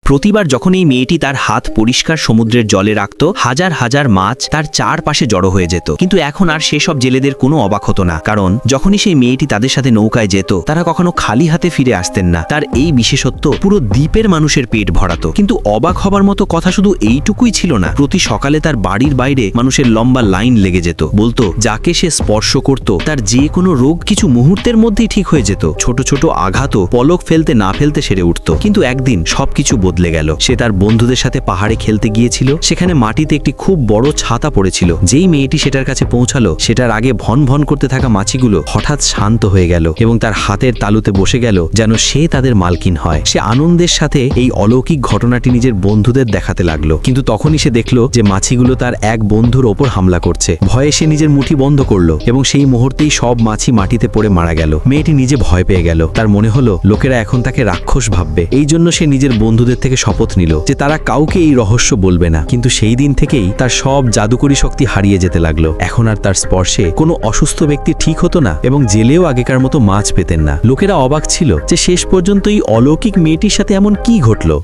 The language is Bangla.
প্রতিবার যখন এই মেয়েটি তার হাত পরিষ্কার সমুদ্রের জলে রাখত, হাজার হাজার মাছ তার চারপাশে জড়ো হয়ে যেত। কিন্তু এখন আর সেসব জেলেদের কোনো অবাক হতো না, কারণ যখনই সেই মেয়েটি তাদের সাথে নৌকায় যেত, তারা কখনো খালি হাতে ফিরে আসতেন না। তার এই বিশেষত্ব পুরো দ্বীপের মানুষের পেট ভরাতো। কিন্তু অবাক হবার মতো কথা শুধু এইটুকুই ছিল না, প্রতি সকালে তার বাড়ির বাইরে মানুষের লম্বা লাইন লেগে যেত। বলতো যাকে সে স্পর্শ করত তার যে কোনো রোগ কিছু মুহূর্তের মধ্যেই ঠিক হয়ে যেত। ছোট ছোট আঘাতও পলক ফেলতে না ফেলতে সেরে উঠত। কিন্তু একদিন সবকিছু বদলে গেল। সে তার বন্ধুদের সাথে পাহাড়ে খেলতে গিয়েছিল। সেখানে মাটিতে একটি খুব বড় ছাতা পড়েছিল। যেই মেয়েটি সেটার কাছে পৌঁছালো, সেটার আগে ভন ভন করতে থাকা মাছিগুলো হঠাৎ শান্ত হয়ে গেল এবং তার হাতের তালুতে বসে গেল, যেন সে তাদের মালকিন হয়। সে আনন্দের সাথে এই অলৌকিক ঘটনাটি নিজের বন্ধুদের দেখাতে লাগলো। কিন্তু তখনই সে দেখলো যে মাছিগুলো তার এক বন্ধুর ওপর হামলা করছে। ভয়ে সে নিজের মুঠি বন্ধ করলো এবং সেই মুহূর্তেই সব মাছি মাটিতে পড়ে মারা গেল। মেয়েটি নিজে ভয় পেয়ে গেল। তার মনে হলো লোকেরা এখন তাকে রাক্ষস ভাববে। এই জন্য সে নিজের বন্ধুদের থেকে শপথ নিল যে তারা কাউকে এই রহস্য বলবে না। কিন্তু সেই দিন থেকেই তার সব জাদুকরী শক্তি হারিয়ে যেতে লাগলো। এখন আর তার স্পর্শে কোনো অসুস্থ ব্যক্তি ঠিক হতো না এবং জেলেও আগেকার মতো মাছ পেতেন না। লোকেরা অবাক ছিল যে শেষ পর্যন্ত এই অলৌকিক মেয়েটির সাথে এমন কি ঘটলো।